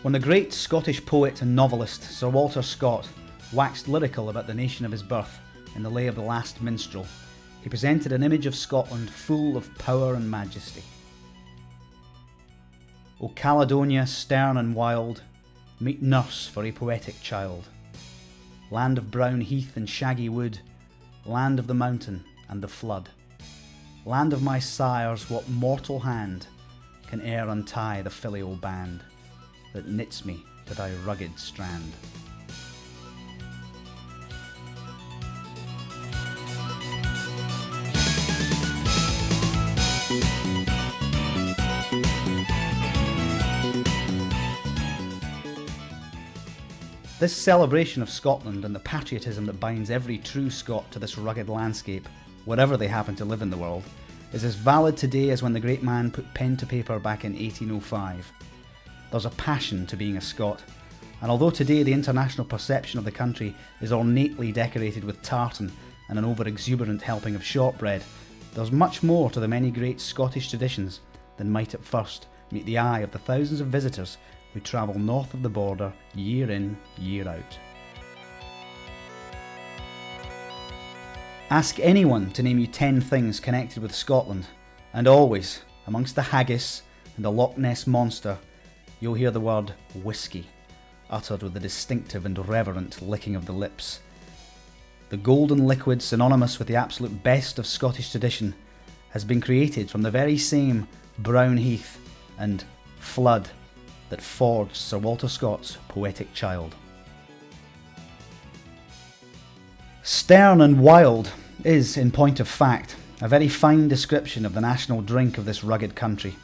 When the great Scottish poet and novelist Sir Walter Scott waxed lyrical about the nation of his birth in the Lay of the Last Minstrel, he presented an image of Scotland full of power and majesty. O Caledonia, stern and wild, meet nurse for a poetic child. Land of brown heath and shaggy wood, land of the mountain and the flood. Land of my sires, what mortal hand can e'er untie the filial band that knits me to thy rugged strand? This celebration of Scotland and the patriotism that binds every true Scot to this rugged landscape, wherever they happen to live in the world, is as valid today as when the great man put pen to paper back in 1805. There's a passion to being a Scot, and although today the international perception of the country is ornately decorated with tartan and an over-exuberant helping of shortbread, there's much more to the many great Scottish traditions than might at first meet the eye of the thousands of visitors who travel north of the border year in, year out. Ask anyone to name you 10 things connected with Scotland, and always, amongst the haggis and the Loch Ness Monster, you'll hear the word whisky, uttered with a distinctive and reverent licking of the lips. The golden liquid synonymous with the absolute best of Scottish tradition has been created from the very same brown heath and flood that forged Sir Walter Scott's poetic child. Stern and wild is, in point of fact, a very fine description of the national drink of this rugged country,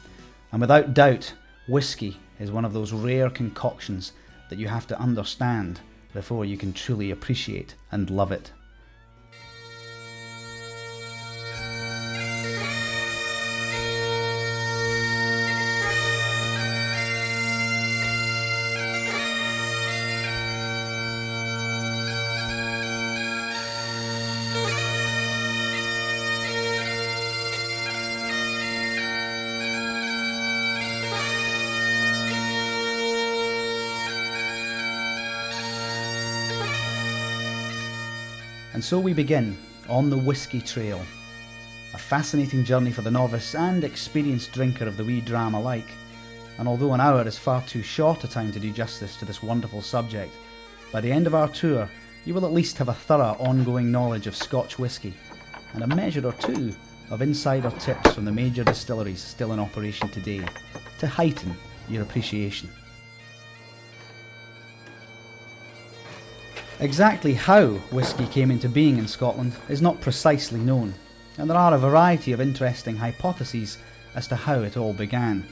and without doubt, whisky is one of those rare concoctions that you have to understand before you can truly appreciate and love it. And so we begin on the whisky trail, a fascinating journey for the novice and experienced drinker of the wee dram alike. And although an hour is far too short a time to do justice to this wonderful subject, by the end of our tour you will at least have a thorough ongoing knowledge of Scotch whisky and a measure or two of insider tips from the major distilleries still in operation today to heighten your appreciation. Exactly how whisky came into being in Scotland is not precisely known, and there are a variety of interesting hypotheses as to how it all began.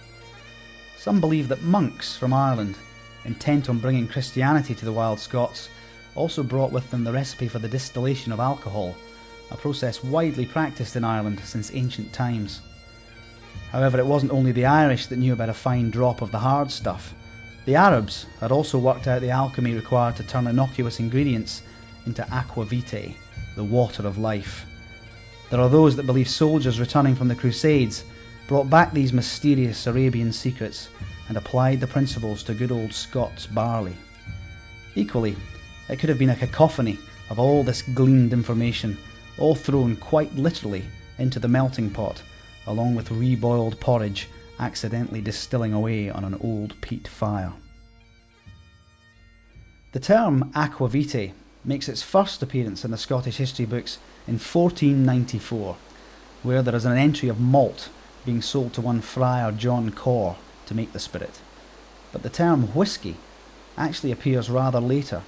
Some believe that monks from Ireland, intent on bringing Christianity to the wild Scots, also brought with them the recipe for the distillation of alcohol, a process widely practiced in Ireland since ancient times. However, it wasn't only the Irish that knew about a fine drop of the hard stuff. The Arabs had also worked out the alchemy required to turn innocuous ingredients into aqua vitae, the water of life. There are those that believe soldiers returning from the Crusades brought back these mysterious Arabian secrets and applied the principles to good old Scots barley. Equally, it could have been a cacophony of all this gleaned information, all thrown quite literally into the melting pot, along with reboiled porridge accidentally distilling away on an old peat fire. The term aqua vitae makes its first appearance in the Scottish history books in 1494, where there is an entry of malt being sold to one Friar John Corr to make the spirit. But the term whisky actually appears rather later,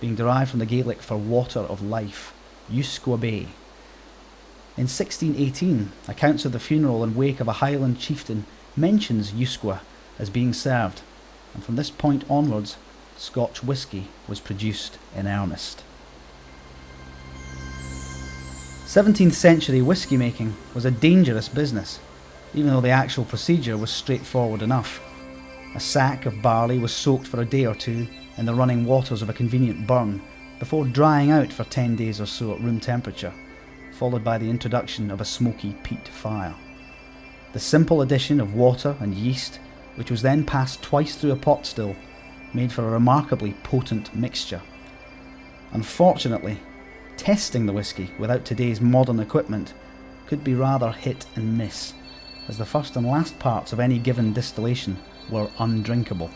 being derived from the Gaelic for water of life, Usqua Bay. In 1618, accounts of the funeral and wake of a Highland chieftain mentions Usqua as being served, and from this point onwards, Scotch whisky was produced in earnest. 17th century whisky making was a dangerous business, even though the actual procedure was straightforward enough. A sack of barley was soaked for a day or two in the running waters of a convenient burn before drying out for 10 days or so at room temperature, followed by the introduction of a smoky peat fire. The simple addition of water and yeast, which was then passed twice through a pot still, made for a remarkably potent mixture. Unfortunately, testing the whisky without today's modern equipment could be rather hit and miss, as the first and last parts of any given distillation were undrinkable,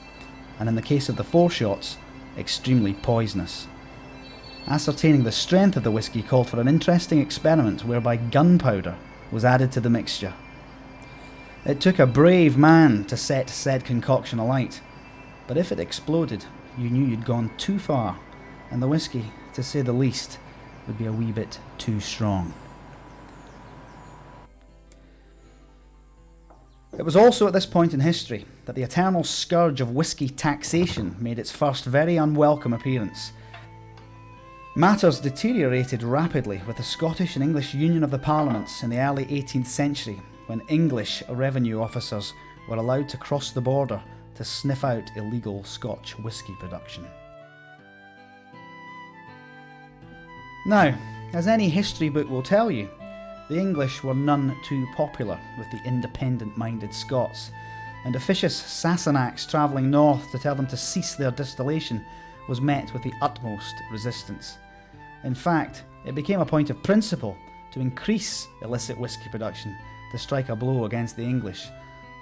and in the case of the foreshots, extremely poisonous. Ascertaining the strength of the whisky called for an interesting experiment whereby gunpowder was added to the mixture. It took a brave man to set said concoction alight, but if it exploded, you knew you'd gone too far, and the whisky, to say the least, would be a wee bit too strong. It was also at this point in history that the eternal scourge of whisky taxation made its first very unwelcome appearance. Matters deteriorated rapidly with the Scottish and English Union of the Parliaments in the early 18th century, when English revenue officers were allowed to cross the border to sniff out illegal Scotch whisky production. Now, as any history book will tell you, the English were none too popular with the independent-minded Scots, and officious Sassenachs travelling north to tell them to cease their distillation was met with the utmost resistance. In fact, it became a point of principle to increase illicit whisky production to strike a blow against the English,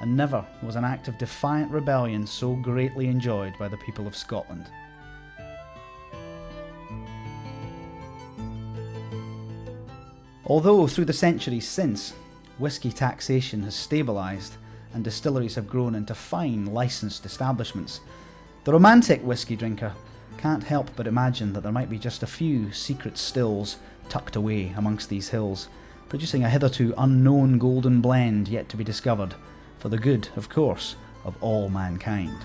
and never was an act of defiant rebellion so greatly enjoyed by the people of Scotland. Although through the centuries since, whisky taxation has stabilised and distilleries have grown into fine licensed establishments, the romantic whisky drinker can't help but imagine that there might be just a few secret stills tucked away amongst these hills, producing a hitherto unknown golden blend yet to be discovered, for the good, of course, of all mankind.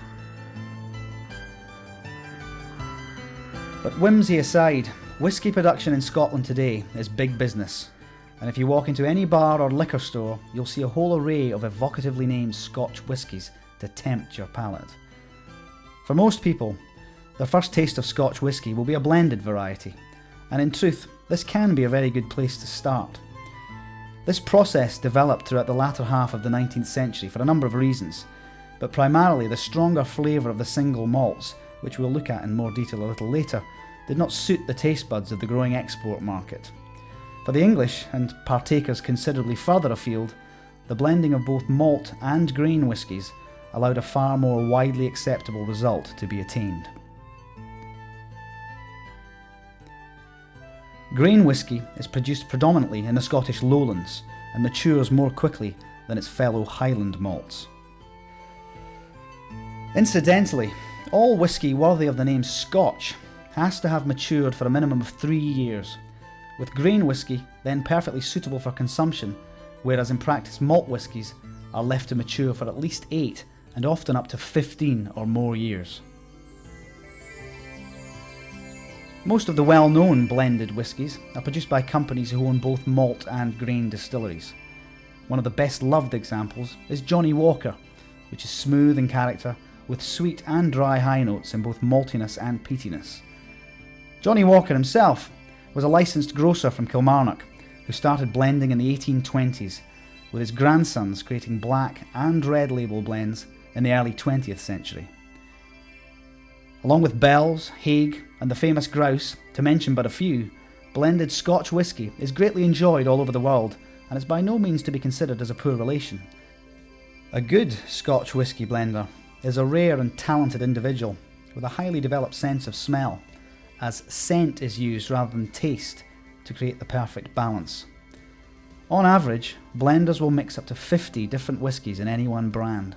But whimsy aside, whisky production in Scotland today is big business, and if you walk into any bar or liquor store, you'll see a whole array of evocatively named Scotch whiskies to tempt your palate. For most people, their first taste of Scotch whisky will be a blended variety, and in truth, this can be a very good place to start. This process developed throughout the latter half of the 19th century for a number of reasons, but primarily the stronger flavour of the single malts, which we'll look at in more detail a little later, did not suit the taste buds of the growing export market. For the English, and partakers considerably further afield, the blending of both malt and grain whiskies allowed a far more widely acceptable result to be attained. Grain whisky is produced predominantly in the Scottish lowlands and matures more quickly than its fellow Highland malts. Incidentally, all whisky worthy of the name Scotch has to have matured for a minimum of 3 years, with grain whisky then perfectly suitable for consumption, whereas in practice malt whiskies are left to mature for at least 8 and often up to 15 or more years. Most of the well-known blended whiskies are produced by companies who own both malt and grain distilleries. One of the best-loved examples is Johnnie Walker, which is smooth in character with sweet and dry high notes in both maltiness and peatiness. Johnnie Walker himself was a licensed grocer from Kilmarnock who started blending in the 1820s, with his grandsons creating black and red label blends in the early 20th century. Along with Bell's, Haig and the famous Grouse, to mention but a few, blended Scotch whisky is greatly enjoyed all over the world and is by no means to be considered as a poor relation. A good Scotch whisky blender is a rare and talented individual with a highly developed sense of smell, as scent is used rather than taste to create the perfect balance. On average, blenders will mix up to 50 different whiskies in any one brand,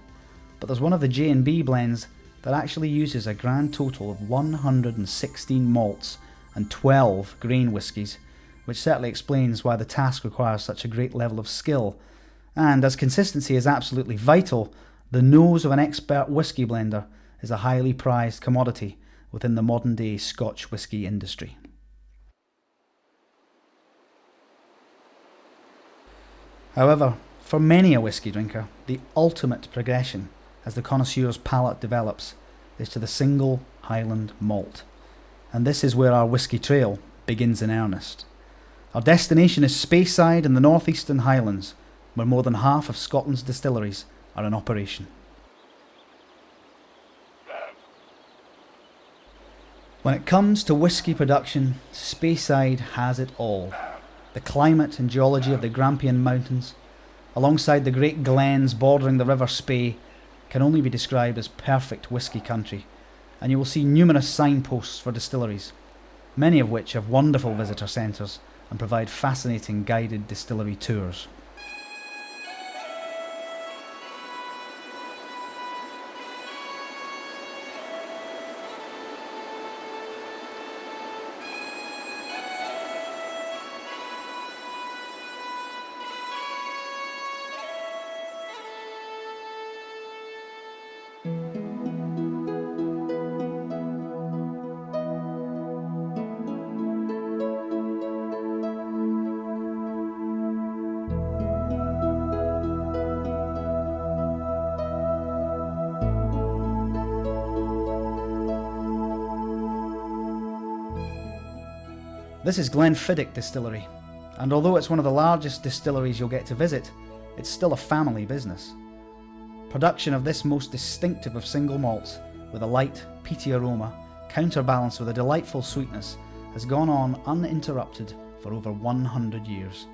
but there's one of the J&B blends that actually uses a grand total of 116 malts and 12 grain whiskies, which certainly explains why the task requires such a great level of skill, and as consistency is absolutely vital, the nose of an expert whisky blender is a highly prized commodity within the modern day Scotch whisky industry. However, for many a whisky drinker, the ultimate progression as the connoisseur's palate develops is to the single Highland malt. And this is where our whisky trail begins in earnest. Our destination is Speyside in the northeastern Highlands, where more than half of Scotland's distilleries are in operation. When it comes to whisky production, Speyside has it all. The climate and geology of the Grampian Mountains, alongside the great glens bordering the River Spey, can only be described as perfect whisky country, and you will see numerous signposts for distilleries, many of which have wonderful visitor centres and provide fascinating guided distillery tours. This is Glenfiddich Distillery, and although it's one of the largest distilleries you'll get to visit, it's still a family business. Production of this most distinctive of single malts, with a light, peaty aroma, counterbalanced with a delightful sweetness, has gone on uninterrupted for over 100 years.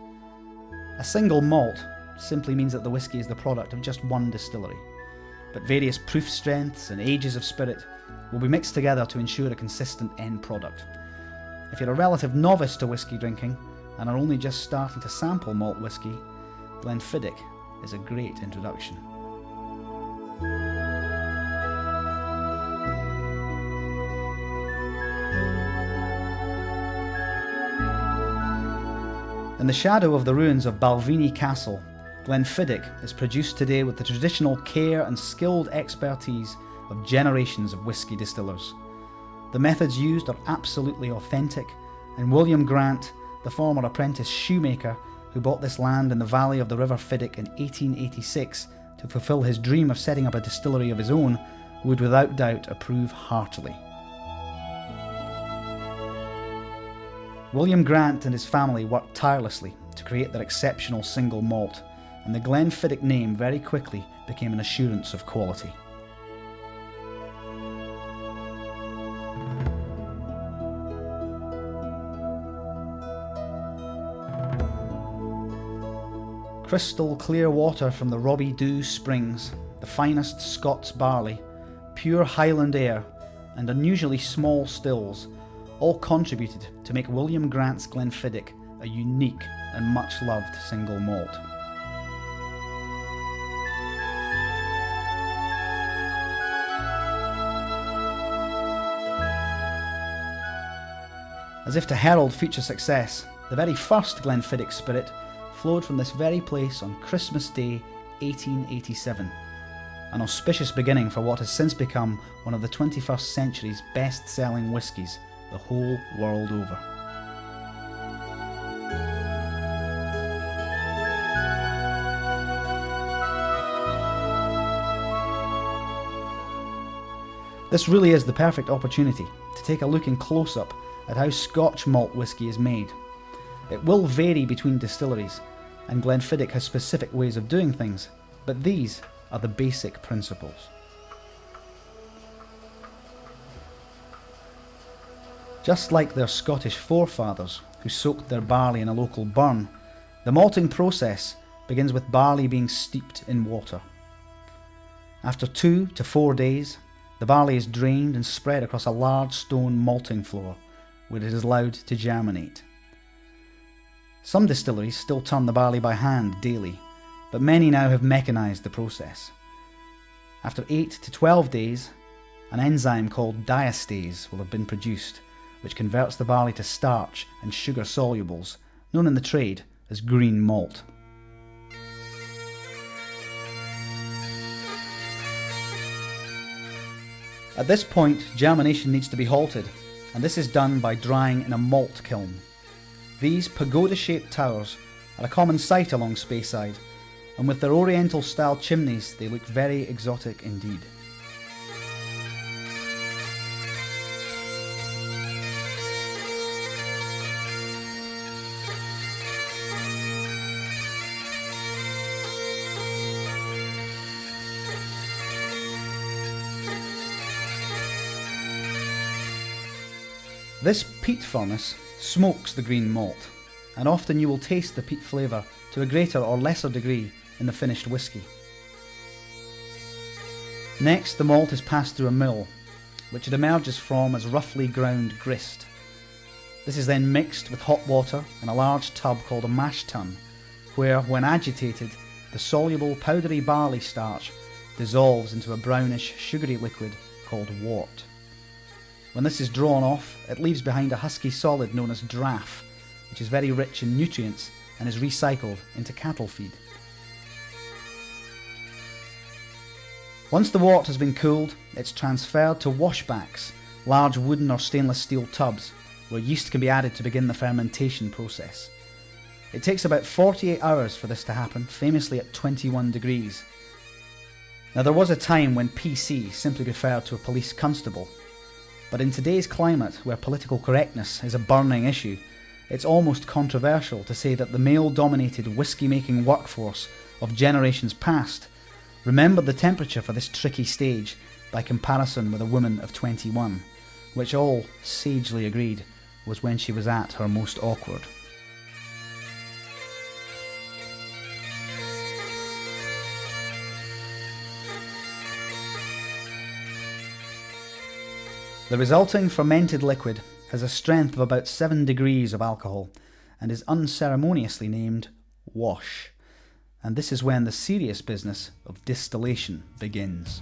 A single malt simply means that the whisky is the product of just one distillery, but various proof strengths and ages of spirit will be mixed together to ensure a consistent end product. If you're a relative novice to whisky drinking and are only just starting to sample malt whisky, Glenfiddich is a great introduction. In the shadow of the ruins of Balvenie Castle, Glenfiddich is produced today with the traditional care and skilled expertise of generations of whisky distillers. The methods used are absolutely authentic, and William Grant, the former apprentice shoemaker who bought this land in the valley of the River Fiddick in 1886 to fulfil his dream of setting up a distillery of his own, would without doubt approve heartily. William Grant and his family worked tirelessly to create their exceptional single malt, and the Glenfiddich name very quickly became an assurance of quality. Crystal clear water from the Robbie Dhu Springs, the finest Scots barley, pure Highland air, and unusually small stills all contributed to make William Grant's Glenfiddich a unique and much loved single malt. As if to herald future success, the very first Glenfiddich spirit flowed from this very place on Christmas Day 1887, an auspicious beginning for what has since become one of the 21st century's best-selling whiskies the whole world over. This really is the perfect opportunity to take a look in close-up at how Scotch malt whisky is made. It will vary between distilleries, and Glenfiddich has specific ways of doing things, but these are the basic principles. Just like their Scottish forefathers who soaked their barley in a local burn, the malting process begins with barley being steeped in water. After 2 to 4 days, the barley is drained and spread across a large stone malting floor, where it is allowed to germinate. Some distilleries still turn the barley by hand daily, but many now have mechanised the process. After 8 to 12 days, an enzyme called diastase will have been produced, which converts the barley to starch and sugar solubles, known in the trade as green malt. At this point, germination needs to be halted, and this is done by drying in a malt kiln. These pagoda-shaped towers are a common sight along Speyside, and with their oriental-style chimneys they look very exotic indeed. This peat furnace smokes the green malt, and often you will taste the peat flavour to a greater or lesser degree in the finished whisky. Next, the malt is passed through a mill, which it emerges from as roughly ground grist. This is then mixed with hot water in a large tub called a mash tun, where, when agitated, the soluble powdery barley starch dissolves into a brownish sugary liquid called wort. When this is drawn off, it leaves behind a husky solid known as draff, which is very rich in nutrients and is recycled into cattle feed. Once the wort has been cooled, it's transferred to washbacks, large wooden or stainless steel tubs, where yeast can be added to begin the fermentation process. It takes about 48 hours for this to happen, famously at 21 degrees. Now, there was a time when PC simply referred to a police constable, but in today's climate, where political correctness is a burning issue, it's almost controversial to say that the male-dominated whisky-making workforce of generations past remembered the temperature for this tricky stage by comparison with a woman of 21, which all sagely agreed was when she was at her most awkward. The resulting fermented liquid has a strength of about 7 degrees of alcohol and is unceremoniously named wash. And this is when the serious business of distillation begins.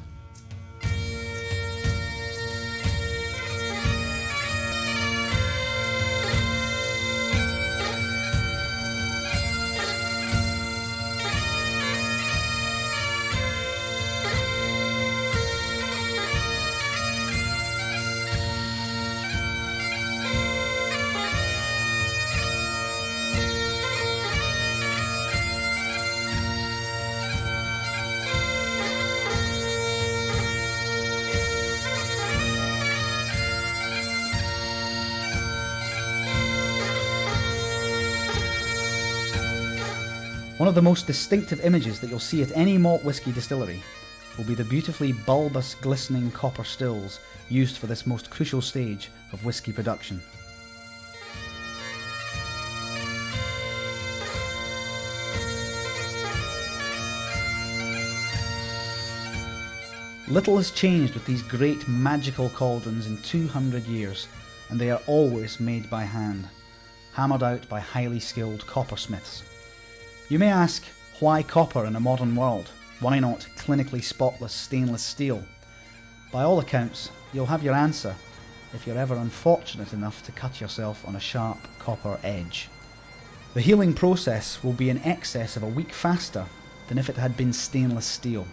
One of the most distinctive images that you'll see at any malt whisky distillery will be the beautifully bulbous, glistening copper stills used for this most crucial stage of whisky production. Little has changed with these great magical cauldrons in 200 years, and they are always made by hand, hammered out by highly skilled coppersmiths. You may ask, why copper in a modern world? Why not clinically spotless stainless steel? By all accounts, you'll have your answer if you're ever unfortunate enough to cut yourself on a sharp copper edge. The healing process will be in excess of a week faster than if it had been stainless steel,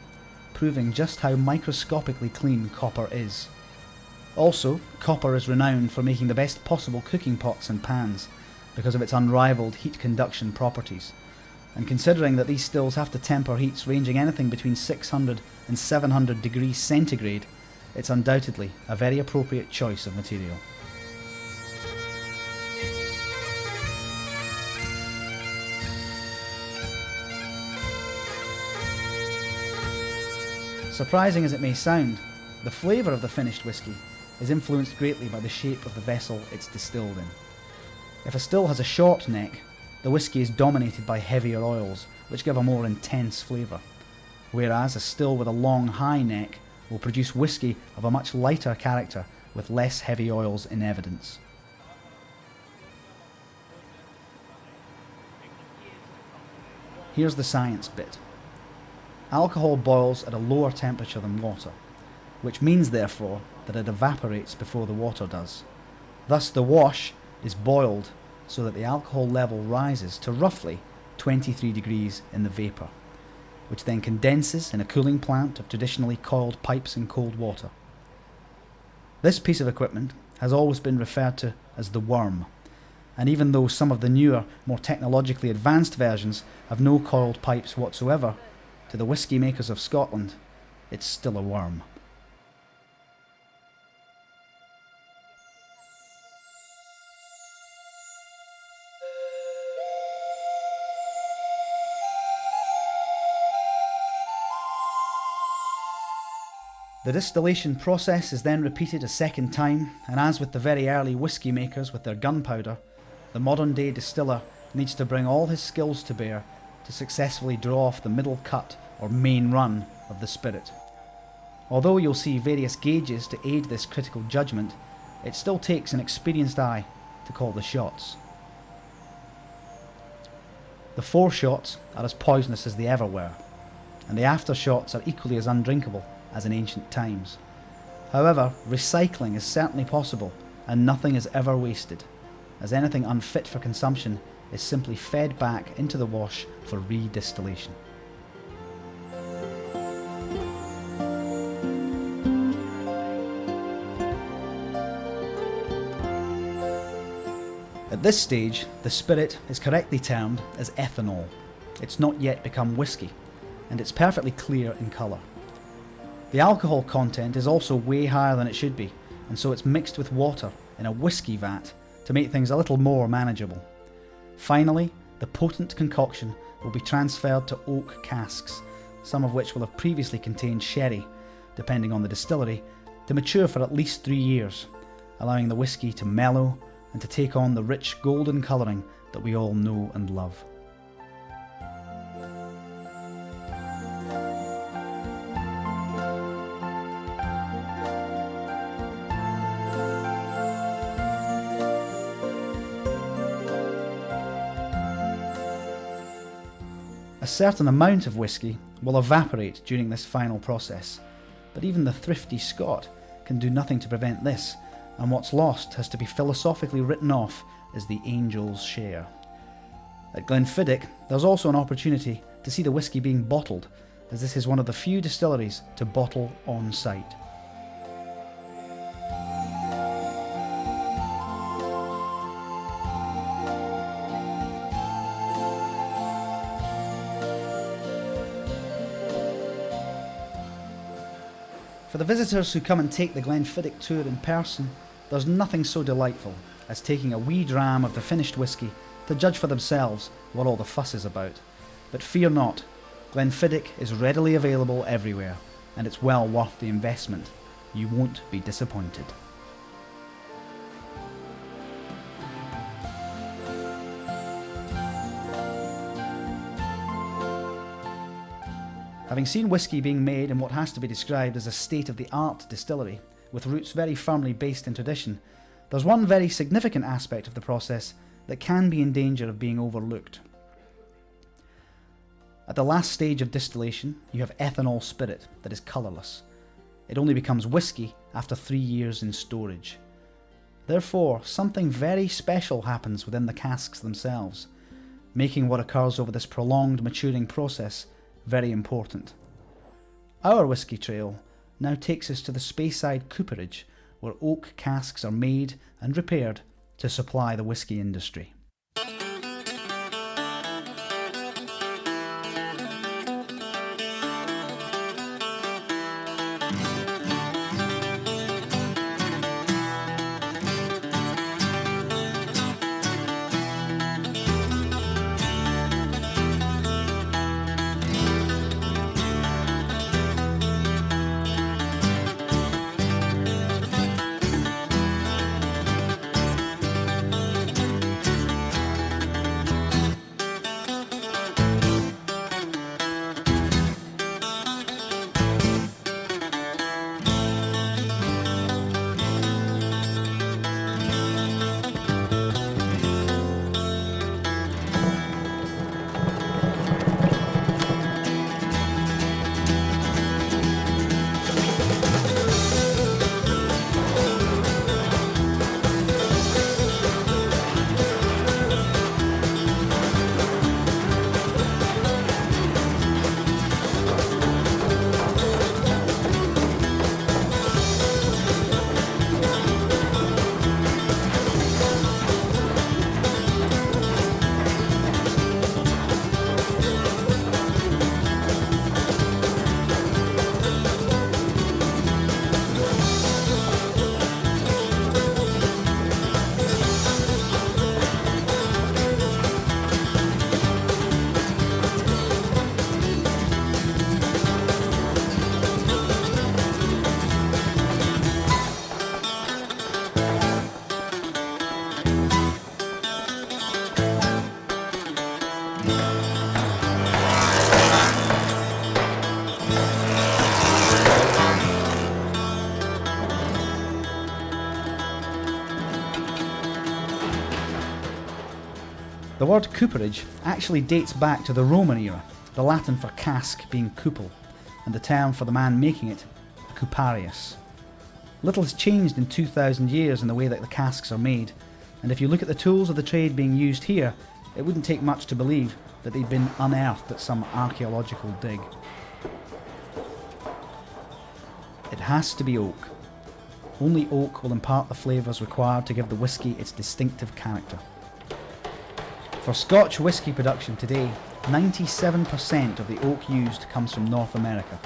proving just how microscopically clean copper is. Also, copper is renowned for making the best possible cooking pots and pans because of its unrivaled heat conduction properties. And considering that these stills have to temper heats ranging anything between 600 and 700 degrees centigrade, it's undoubtedly a very appropriate choice of material. Surprising as it may sound, the flavour of the finished whisky is influenced greatly by the shape of the vessel it's distilled in. If a still has a short neck, the whisky is dominated by heavier oils, which give a more intense flavour, whereas a still with a long high neck will produce whisky of a much lighter character with less heavy oils in evidence. Here's the science bit. Alcohol boils at a lower temperature than water, which means therefore that it evaporates before the water does. Thus the wash is boiled so that the alcohol level rises to roughly 23 degrees in the vapour, which then condenses in a cooling plant of traditionally coiled pipes in cold water. This piece of equipment has always been referred to as the worm, and even though some of the newer, more technologically advanced versions have no coiled pipes whatsoever, to the whisky makers of Scotland, it's still a worm. The distillation process is then repeated a second time, and as with the very early whisky makers with their gunpowder, the modern day distiller needs to bring all his skills to bear to successfully draw off the middle cut or main run of the spirit. Although you'll see various gauges to aid this critical judgment, it still takes an experienced eye to call the shots. The foreshots are as poisonous as they ever were, and the aftershots are equally as undrinkable as in ancient times. However, recycling is certainly possible, and nothing is ever wasted, as anything unfit for consumption is simply fed back into the wash for redistillation. At this stage, the spirit is correctly termed as ethanol. It's not yet become whisky, and it's perfectly clear in colour. The alcohol content is also way higher than it should be, and so it's mixed with water in a whisky vat to make things a little more manageable. Finally, the potent concoction will be transferred to oak casks, some of which will have previously contained sherry, depending on the distillery, to mature for at least 3 years, allowing the whisky to mellow and to take on the rich golden colouring that we all know and love. A certain amount of whisky will evaporate during this final process, but even the thrifty Scot can do nothing to prevent this, and what's lost has to be philosophically written off as the angel's share. At Glenfiddich, there's also an opportunity to see the whisky being bottled, as this is one of the few distilleries to bottle on site. For the visitors who come and take the Glenfiddich tour in person, there's nothing so delightful as taking a wee dram of the finished whisky to judge for themselves what all the fuss is about. But fear not, Glenfiddich is readily available everywhere, and it's well worth the investment. You won't be disappointed. Having seen whisky being made in what has to be described as a state-of-the-art distillery, with roots very firmly based in tradition, there's one very significant aspect of the process that can be in danger of being overlooked. At the last stage of distillation, you have ethanol spirit that is colourless. It only becomes whisky after 3 years in storage. Therefore, something very special happens within the casks themselves, making what occurs over this prolonged maturing process very important. Our whisky trail now takes us to the Speyside cooperage, where oak casks are made and repaired to supply the whisky industry. The word cooperage actually dates back to the Roman era, the Latin for cask being cupel, and the term for the man making it, cuparius. Little has changed in 2,000 years in the way that the casks are made, and if you look at the tools of the trade being used here, it wouldn't take much to believe that they'd been unearthed at some archaeological dig. It has to be oak. Only oak will impart the flavours required to give the whisky its distinctive character. For Scotch whisky production today, 97% of the oak used comes from North America.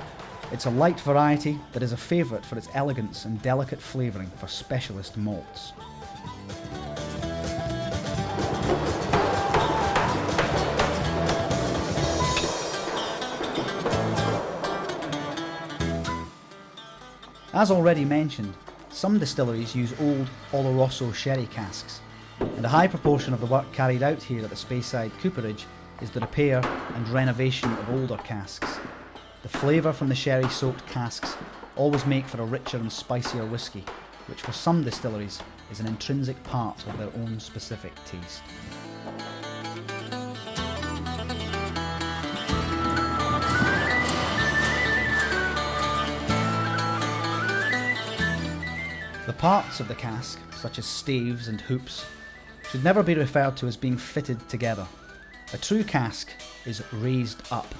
It's a light variety that is a favourite for its elegance and delicate flavouring for specialist malts. As already mentioned, some distilleries use old Oloroso sherry casks, and a high proportion of the work carried out here at the Speyside Cooperage is the repair and renovation of older casks. The flavour from the sherry-soaked casks always make for a richer and spicier whisky, which for some distilleries is an intrinsic part of their own specific taste. The parts of the cask, such as staves and hoops, should never be referred to as being fitted together. A true cask is raised up,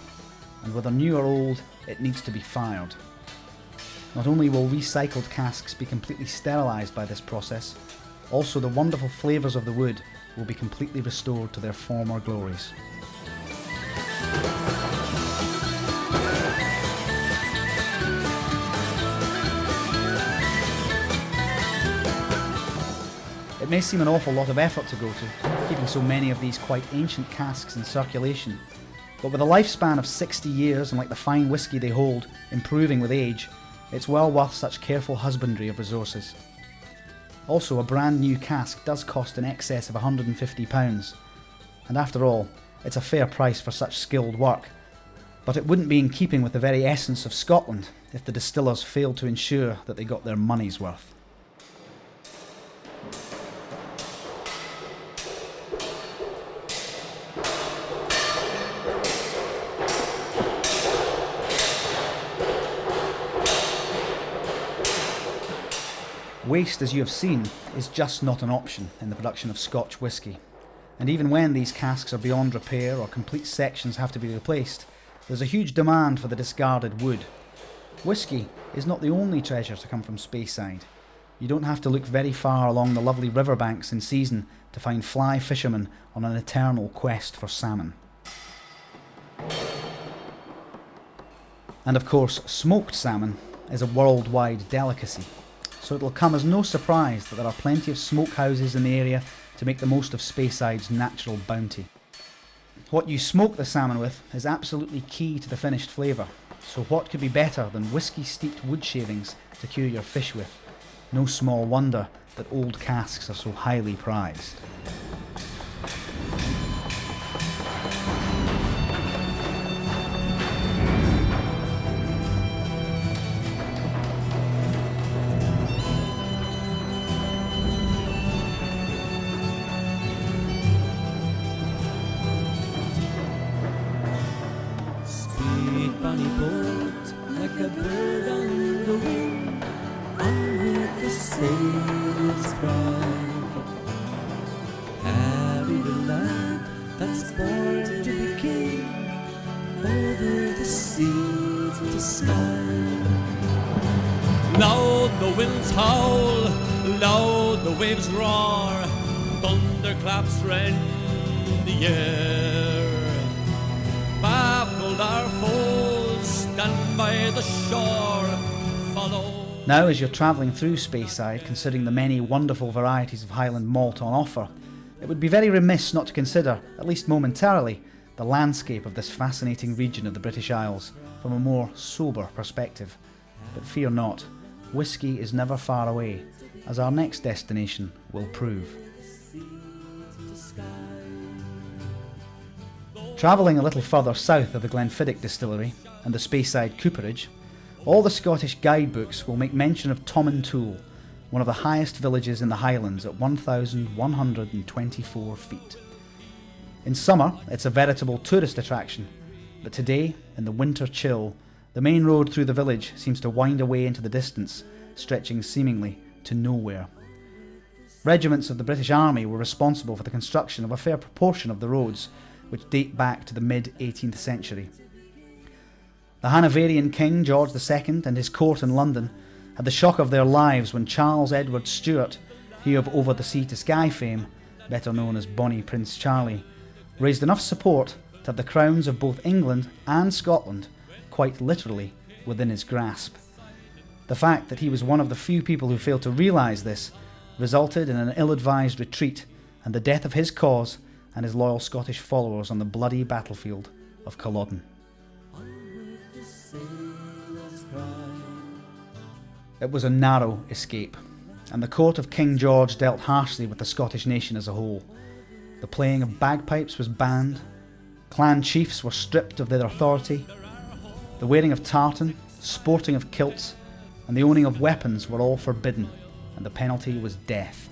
and whether new or old, it needs to be fired. Not only will recycled casks be completely sterilised by this process, also the wonderful flavours of the wood will be completely restored to their former glories. It may seem an awful lot of effort to go to, keeping so many of these quite ancient casks in circulation, but with a lifespan of 60 years and like the fine whisky they hold, improving with age, it's well worth such careful husbandry of resources. Also, a brand new cask does cost in excess of £150, and after all, it's a fair price for such skilled work, but it wouldn't be in keeping with the very essence of Scotland if the distillers failed to ensure that they got their money's worth. Waste, as you have seen, is just not an option in the production of Scotch whisky. And even when these casks are beyond repair or complete sections have to be replaced, there's a huge demand for the discarded wood. Whisky is not the only treasure to come from Speyside. You don't have to look very far along the lovely riverbanks in season to find fly fishermen on an eternal quest for salmon. And of course, smoked salmon is a worldwide delicacy. So it'll come as no surprise that there are plenty of smokehouses in the area to make the most of Speyside's natural bounty. What you smoke the salmon with is absolutely key to the finished flavour, so what could be better than whisky-steeped wood shavings to cure your fish with? No small wonder that old casks are so highly prized. Bonny boat, like a bird on the wing, onward the sailors cry. Carry the lad that's born to be king, over the sea to sky. Loud the winds howl, loud the waves roar, thunderclaps rend the air. Baffled our foes, stand by the shore, follow. Now, as you're travelling through Speyside, considering the many wonderful varieties of Highland malt on offer, it would be very remiss not to consider, at least momentarily, the landscape of this fascinating region of the British Isles from a more sober perspective. But fear not, whisky is never far away, as our next destination will prove. Travelling a little further south of the Glenfiddich distillery and the Speyside Cooperage, all the Scottish guidebooks will make mention of Tomintoul, one of the highest villages in the Highlands at 1,124 feet. In summer, it's a veritable tourist attraction, but today, in the winter chill, the main road through the village seems to wind away into the distance, stretching seemingly to nowhere. Regiments of the British Army were responsible for the construction of a fair proportion of the roads, which date back to the mid-18th century. The Hanoverian King George II and his court in London had the shock of their lives when Charles Edward Stuart, he of Over the Sea to Sky fame, better known as Bonnie Prince Charlie, raised enough support to have the crowns of both England and Scotland quite literally within his grasp. The fact that he was one of the few people who failed to realise this resulted in an ill-advised retreat and the death of his cause and his loyal Scottish followers on the bloody battlefield of Culloden. It was a narrow escape, and the court of King George dealt harshly with the Scottish nation as a whole. The playing of bagpipes was banned, clan chiefs were stripped of their authority, the wearing of tartan, sporting of kilts, and the owning of weapons were all forbidden, and the penalty was death.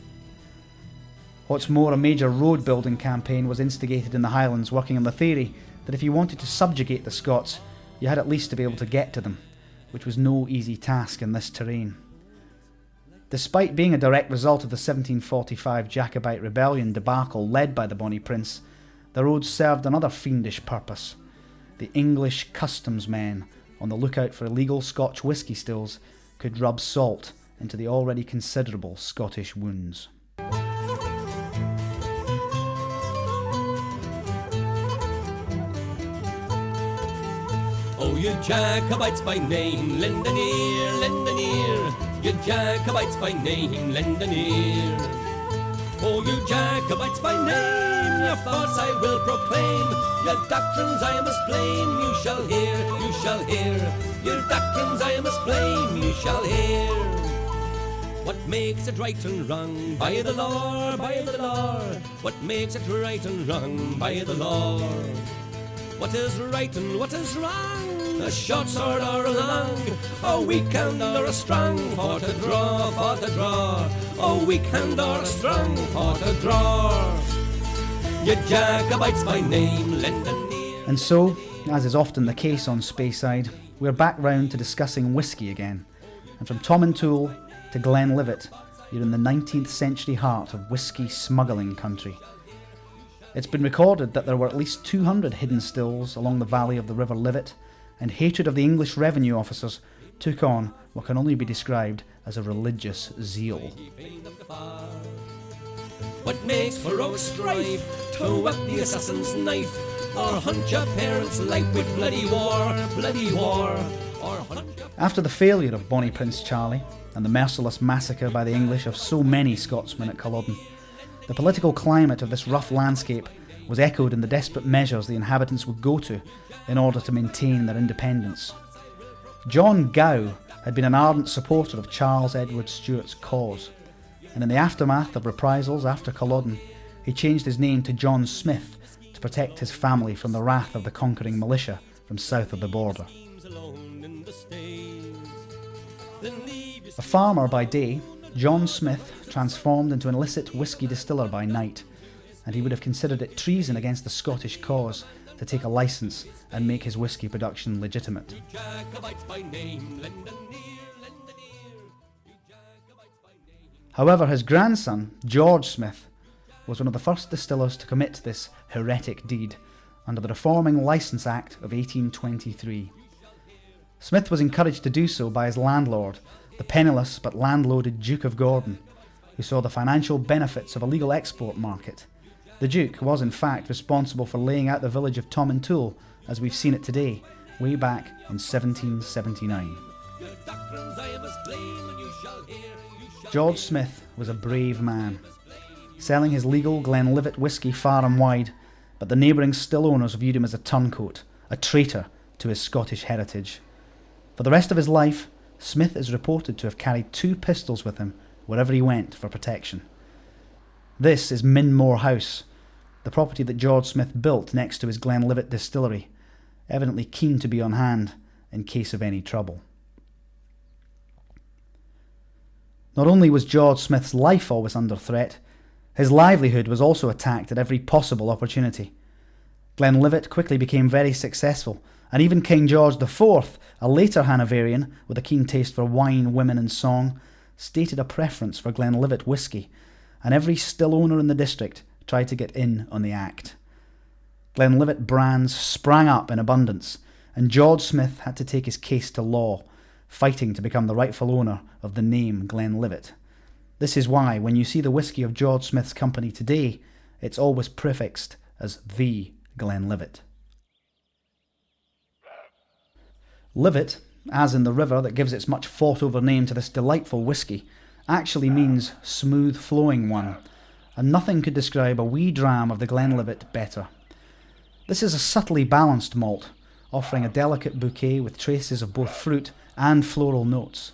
What's more, a major road building campaign was instigated in the Highlands, working on the theory that if you wanted to subjugate the Scots, you had at least to be able to get to them, which was no easy task in this terrain. Despite being a direct result of the 1745 Jacobite rebellion debacle led by the Bonnie Prince, the roads served another fiendish purpose. The English customs men, on the lookout for illegal Scotch whisky stills, could rub salt into the already considerable Scottish wounds. Oh, you Jacobites by name, lend an ear, lend an ear. You Jacobites by name, lend an ear. Oh, you Jacobites by name, your thoughts I will proclaim. Your doctrines I must blame, you shall hear, you shall hear. Your doctrines I must blame, you shall hear. What makes it right and wrong? By the law, by the law. What makes it right and wrong? By the law. What is right and what is wrong? A short sword or a long, a weak hand or a strong, for to draw, for to draw. A weak hand or a strong, for to draw. You Jacobites by name, lend an ear. And so, as is often the case on Speyside, we're back round to discussing whisky again. And from Tomintoul to Glenlivet, you're in the 19th century heart of whisky smuggling country. It's been recorded that there were at least 200 hidden stills along the valley of the River Livet, and hatred of the English revenue officers took on what can only be described as a religious zeal. What makes for oak strife? To up the assassin's knife, or hunt your parents' life with bloody war, bloody war. After the failure of Bonnie Prince Charlie and the merciless massacre by the English of so many Scotsmen at Culloden, the political climate of this rough landscape was echoed in the desperate measures the inhabitants would go to in order to maintain their independence. John Gow had been an ardent supporter of Charles Edward Stuart's cause, and in the aftermath of reprisals after Culloden, he changed his name to John Smith to protect his family from the wrath of the conquering militia from south of the border. A farmer by day, John Smith transformed into an illicit whisky distiller by night, and he would have considered it treason against the Scottish cause to take a licence and make his whisky production legitimate. However, his grandson, George Smith, was one of the first distillers to commit this heretic deed under the Reforming Licence Act of 1823. Smith was encouraged to do so by his landlord, the penniless but landloaded Duke of Gordon, who saw the financial benefits of a legal export market. The Duke was in fact responsible for laying out the village of Tomintoul as we've seen it today, way back in 1779. George Smith was a brave man, selling his legal Glenlivet whisky far and wide, but the neighbouring still owners viewed him as a turncoat, a traitor to his Scottish heritage. For the rest of his life, Smith is reported to have carried 2 pistols with him wherever he went for protection. This is Minmore House, the property that George Smith built next to his Glenlivet distillery, evidently keen to be on hand in case of any trouble. Not only was George Smith's life always under threat, his livelihood was also attacked at every possible opportunity. Glenlivet quickly became very successful, and even King George IV, a later Hanoverian with a keen taste for wine, women and song, stated a preference for Glenlivet whisky, and every still owner in the district tried to get in on the act. Glenlivet brands sprang up in abundance, and George Smith had to take his case to law, fighting to become the rightful owner of the name Glenlivet. This is why, when you see the whisky of George Smith's company today, it's always prefixed as the Glenlivet. Livet, as in the river that gives its much fought-over name to this delightful whisky, actually means smooth-flowing one, and nothing could describe a wee dram of the Glenlivet better. This is a subtly balanced malt, offering a delicate bouquet with traces of both fruit and floral notes.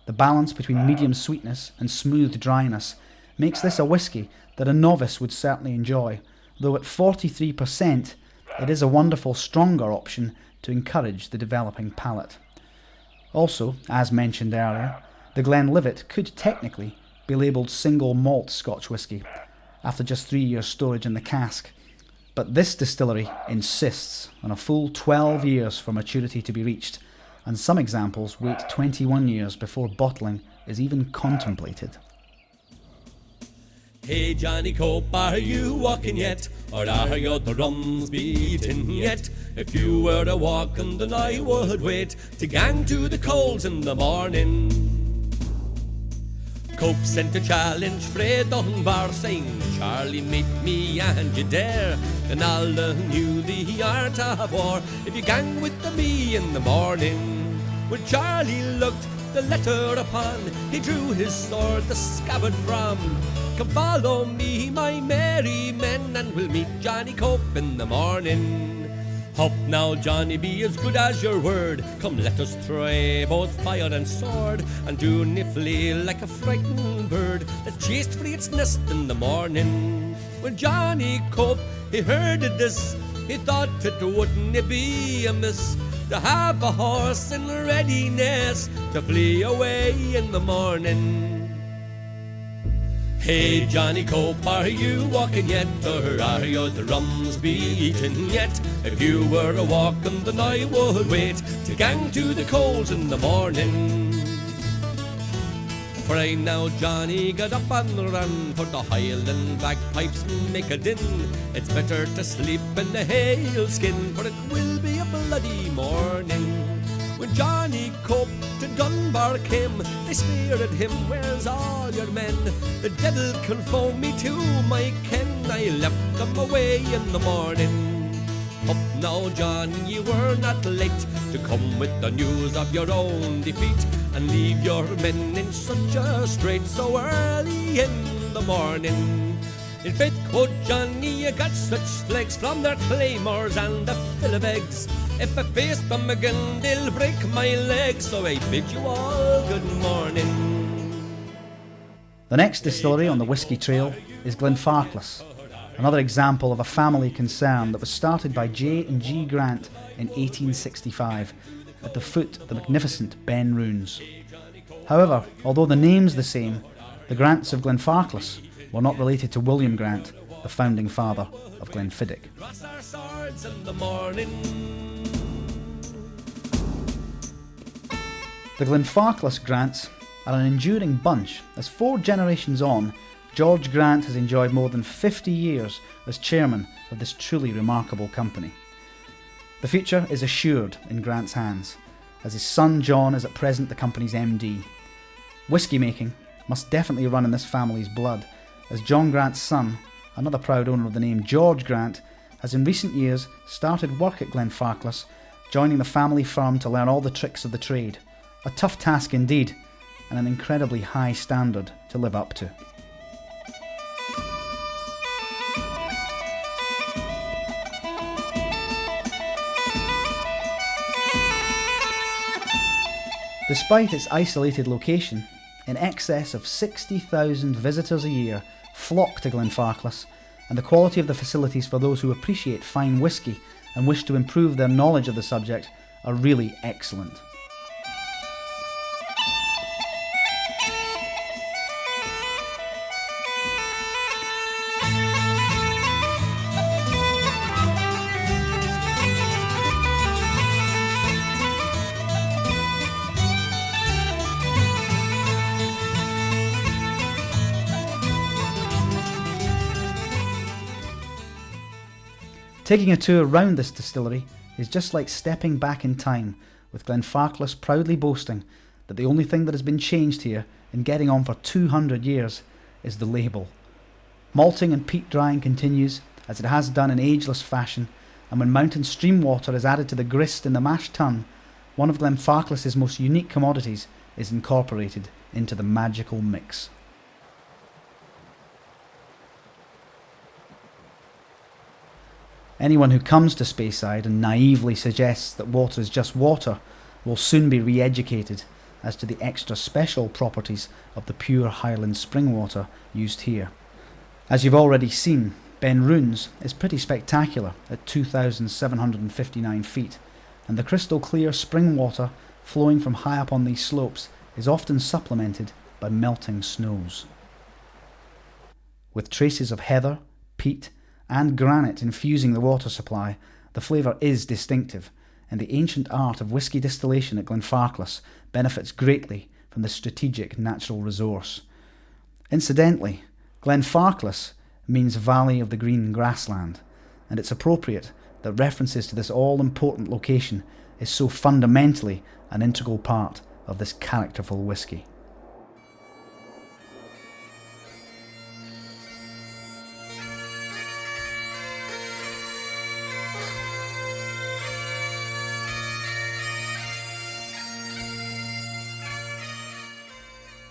The balance between medium sweetness and smooth dryness makes this a whisky that a novice would certainly enjoy, though at 43%, it is a wonderful stronger option to encourage the developing palate. Also, as mentioned earlier, the Glenlivet could technically be labelled single malt Scotch whisky, after just 3 years storage in the cask, but this distillery insists on a full 12 years for maturity to be reached, and some examples wait 21 years before bottling is even contemplated. Hey Johnny Cope, are you walking yet? Or are your drums beating yet? If you were a walking, then I would wait to gang to the coals in the morning. Cope sent a challenge frae Dunbar, saying, Charlie, meet me and you dare. And all knew the art of war if you gang with me in the morning. When Charlie looked the letter upon, he drew his sword, the scabbard from. Come follow me, my merry men, and we'll meet Johnny Cope in the morning. Up now, Johnny, be as good as your word. Come, let us try both fire and sword, and do nae flee like a frightened bird that's chased frae its nest in the morning. When Johnny Cope, he heard of this, he thought it wouldn't be amiss to have a horse in readiness to flee away in the morning. Hey Johnny Cope, are you walking yet, or are your drums beating yet? If you were a walking, then I would wait to gang to the coals in the morning. Pray now, Johnny, get up and run, for the Highland bagpipes make a din. It's better to sleep in the hailskin, for it will be a bloody morning. When Johnny Cope to Dunbar came, they sneered at him, where's all your men? The devil confound me to my ken, I left them away in the morning. Up now, John, you were not late to come with the news of your own defeat, and leave your men in such a strait so early in the morning. In faith, quoth Johnny, you got such flags from their claymores and the filibegs. If I face them again, they'll break my legs, so I bid you all good morning. The next distillery on the whisky trail is Glenfarclas, another example of a family concern that was started by J and G Grant in 1865 at the foot of the magnificent Ben Runes. However, although the name's the same, the Grants of Glenfarclas were not related to William Grant, the founding father of Glenfiddich. The Glenfarclas Grants are an enduring bunch, as 4 generations on, George Grant has enjoyed more than 50 years as chairman of this truly remarkable company. The future is assured in Grant's hands, as his son John is at present the company's MD. Whisky making must definitely run in this family's blood, as John Grant's son, another proud owner of the name George Grant, has in recent years started work at Glenfarclas, joining the family firm to learn all the tricks of the trade. A tough task indeed, and an incredibly high standard to live up to. Despite its isolated location, in excess of 60,000 visitors a year flock to Glenfarclas, and the quality of the facilities for those who appreciate fine whisky and wish to improve their knowledge of the subject are really excellent. Taking a tour round this distillery is just like stepping back in time, with Glenfarclas proudly boasting that the only thing that has been changed here in getting on for 200 years is the label. Malting and peat drying continues as it has done in ageless fashion, and when mountain stream water is added to the grist in the mash tun, one of Glenfarclas's most unique commodities is incorporated into the magical mix. Anyone who comes to Speyside and naively suggests that water is just water will soon be re-educated as to the extra special properties of the pure Highland spring water used here. As you've already seen, Ben Runes is pretty spectacular at 2,759 feet, and the crystal clear spring water flowing from high up on these slopes is often supplemented by melting snows. With traces of heather, peat, and granite infusing the water supply, the flavour is distinctive, and the ancient art of whisky distillation at Glenfarclas benefits greatly from this strategic natural resource. Incidentally, Glenfarclas means Valley of the Green Grassland, and it's appropriate that references to this all-important location is so fundamentally an integral part of this characterful whisky.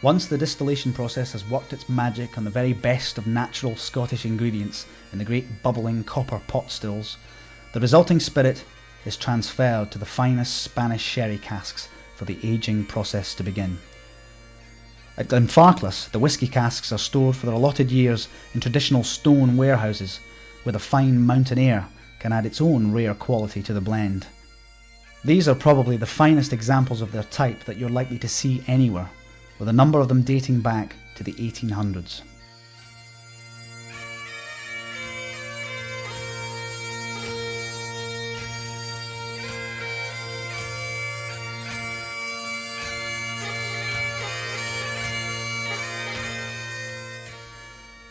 Once the distillation process has worked its magic on the very best of natural Scottish ingredients in the great bubbling copper pot stills, the resulting spirit is transferred to the finest Spanish sherry casks for the aging process to begin. At Glenfarclas, the whisky casks are stored for their allotted years in traditional stone warehouses, where the fine mountain air can add its own rare quality to the blend. These are probably the finest examples of their type that you're likely to see anywhere, with a number of them dating back to the 1800s.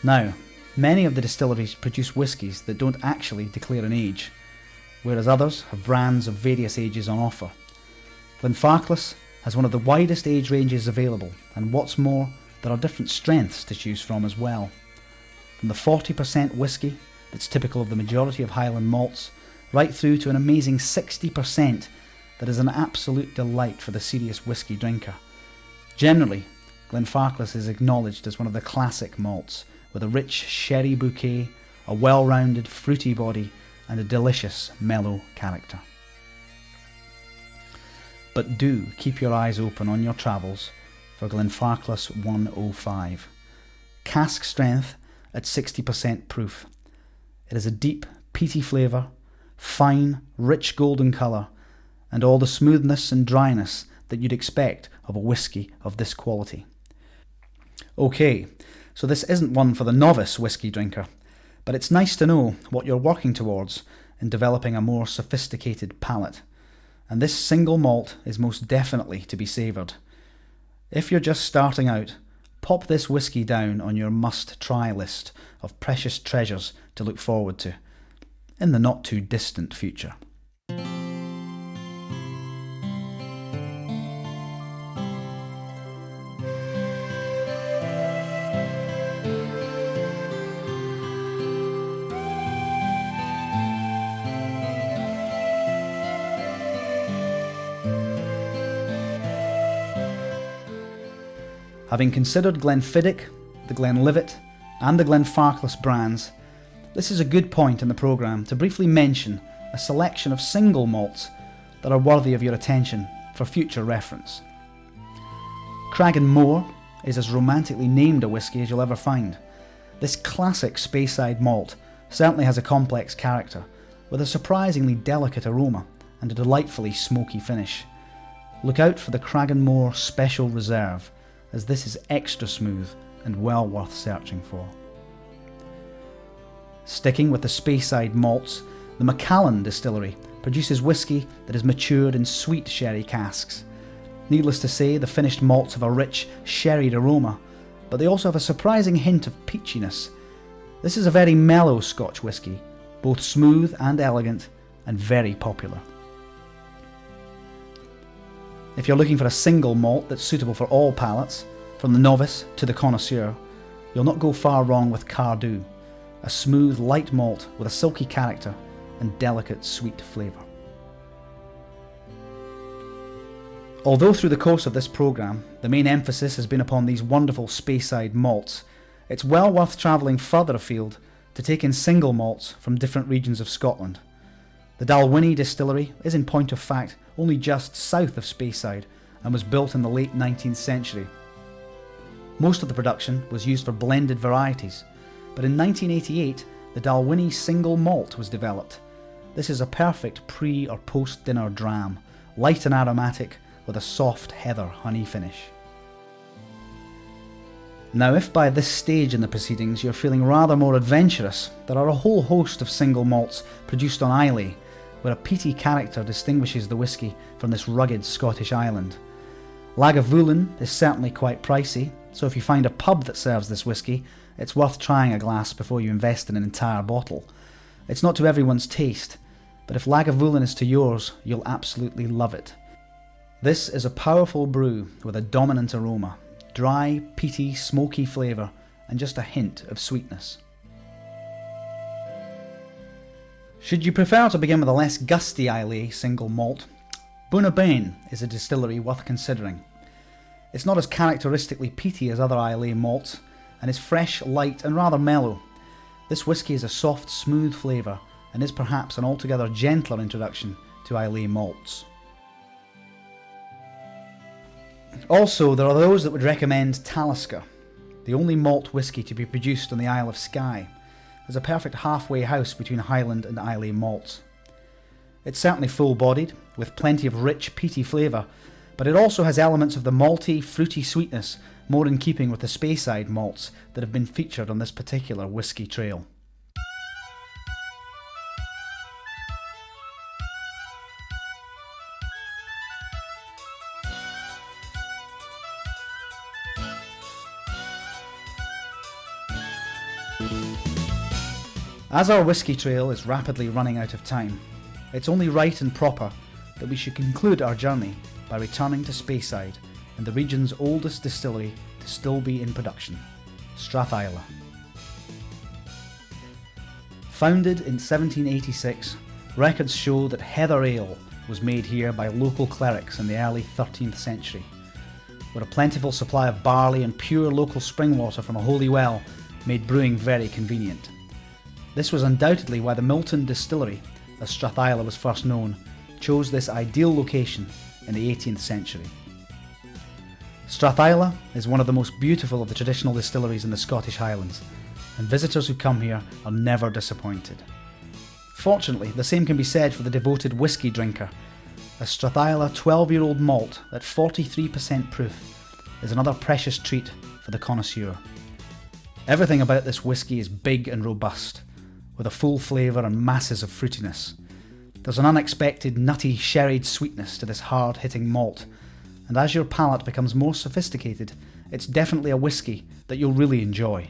Now, many of the distilleries produce whiskies that don't actually declare an age, whereas others have brands of various ages on offer. Glenfarclas has one of the widest age ranges available, and what's more, there are different strengths to choose from as well. From the 40% whisky that's typical of the majority of Highland malts, right through to an amazing 60% that is an absolute delight for the serious whisky drinker. Generally, Glenfarclas is acknowledged as one of the classic malts, with a rich sherry bouquet, a well-rounded fruity body, and a delicious mellow character. But do keep your eyes open on your travels for Glenfarclas 105. Cask strength at 60% proof. It has a deep, peaty flavour, fine, rich golden colour, and all the smoothness and dryness that you'd expect of a whisky of this quality. Okay, so this isn't one for the novice whisky drinker, but it's nice to know what you're working towards in developing a more sophisticated palate. And this single malt is most definitely to be savoured. If you're just starting out, pop this whisky down on your must-try list of precious treasures to look forward to in the not-too-distant future. Having considered Glenfiddich, the Glenlivet, and the Glenfarclas brands, this is a good point in the programme to briefly mention a selection of single malts that are worthy of your attention for future reference. Cragganmore is as romantically named a whisky as you'll ever find. This classic Speyside malt certainly has a complex character, with a surprisingly delicate aroma and a delightfully smoky finish. Look out for the Cragganmore Special Reserve, as this is extra smooth and well worth searching for. Sticking with the Speyside malts, the Macallan distillery produces whisky that is matured in sweet sherry casks. Needless to say, the finished malts have a rich, sherried aroma, but they also have a surprising hint of peachiness. This is a very mellow Scotch whisky both smooth and elegant, and very popular. If you're looking for a single malt that's suitable for all palates, from the novice to the connoisseur, you'll not go far wrong with Cardew, a smooth, light malt with a silky character and delicate, sweet flavour. Although through the course of this programme, the main emphasis has been upon these wonderful Speyside malts, it's well worth travelling further afield to take in single malts from different regions of Scotland. The Dalwhinnie distillery is in point of fact only just south of Speyside and was built in the late 19th century. Most of the production was used for blended varieties, but in 1988 the Dalwhinnie single malt was developed. This is a perfect pre- or post-dinner dram, light and aromatic with a soft heather honey finish. Now, if by this stage in the proceedings you're feeling rather more adventurous, there are a whole host of single malts produced on Islay, where a peaty character distinguishes the whisky from this rugged Scottish island. Lagavulin is certainly quite pricey, so if you find a pub that serves this whisky, it's worth trying a glass before you invest in an entire bottle. It's not to everyone's taste, but if Lagavulin is to yours, you'll absolutely love it. This is a powerful brew with a dominant aroma, dry, peaty, smoky flavour, and just a hint of sweetness. Should you prefer to begin with a less gusty Islay single malt, Bunnabain is a distillery worth considering. It's not as characteristically peaty as other Islay malts, and is fresh, light, and rather mellow. This whisky is a soft, smooth flavour, and is perhaps an altogether gentler introduction to Islay malts. Also, there are those that would recommend Talisker, the only malt whisky to be produced on the Isle of Skye, as a perfect halfway house between Highland and Islay malts. It's certainly full-bodied, with plenty of rich, peaty flavour, but it also has elements of the malty, fruity sweetness more in keeping with the Speyside malts that have been featured on this particular whisky trail. As our whisky trail is rapidly running out of time, it's only right and proper that we should conclude our journey by returning to Speyside and the region's oldest distillery to still be in production, Strathisla. Founded in 1786, records show that heather ale was made here by local clerics in the early 13th century, where a plentiful supply of barley and pure local spring water from a holy well made brewing very convenient. This was undoubtedly why the Milton Distillery, as Strathisla was first known, chose this ideal location in the 18th century. Strathisla is one of the most beautiful of the traditional distilleries in the Scottish Highlands, and visitors who come here are never disappointed. Fortunately, the same can be said for the devoted whisky drinker. A Strathisla 12-year-old malt at 43% proof is another precious treat for the connoisseur. Everything about this whisky is big and robust, with a full flavour and masses of fruitiness. There's an unexpected nutty sherried sweetness to this hard-hitting malt, and as your palate becomes more sophisticated, it's definitely a whisky that you'll really enjoy.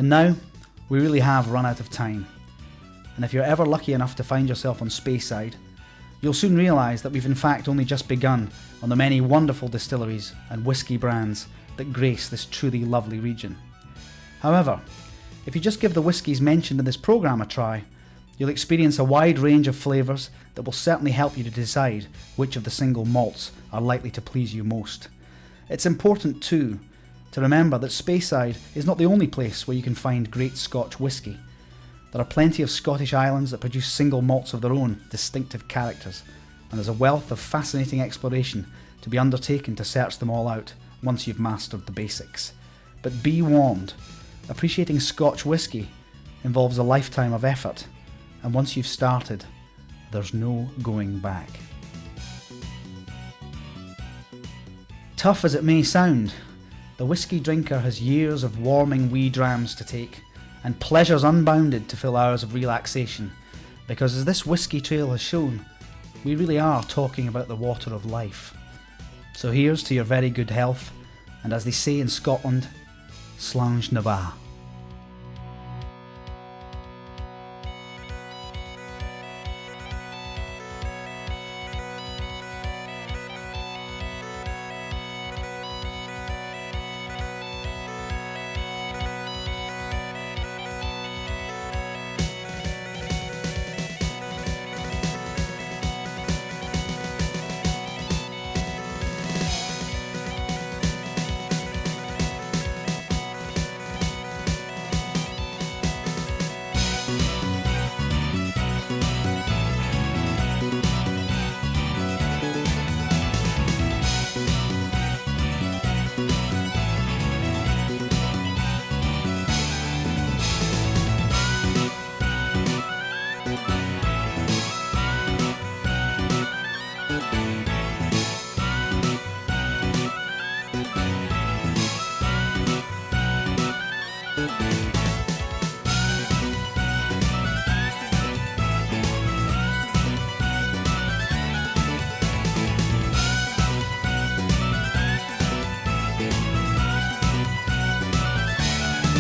And now, we really have run out of time. And if you're ever lucky enough to find yourself on Speyside, you'll soon realise that we've in fact only just begun on the many wonderful distilleries and whisky brands that grace this truly lovely region. However, if you just give the whiskies mentioned in this programme a try, you'll experience a wide range of flavours that will certainly help you to decide which of the single malts are likely to please you most. It's important too to remember that Speyside is not the only place where you can find great Scotch whisky. There are plenty of Scottish islands that produce single malts of their own distinctive characters, and there's a wealth of fascinating exploration to be undertaken to search them all out once you've mastered the basics. But be warned, appreciating Scotch whisky involves a lifetime of effort, and once you've started, there's no going back. Tough as it may sound, the whisky drinker has years of warming wee drams to take, and pleasures unbounded to fill hours of relaxation, because as this whisky trail has shown, we really are talking about the water of life. So here's to your very good health, and as they say in Scotland, Slange na ba.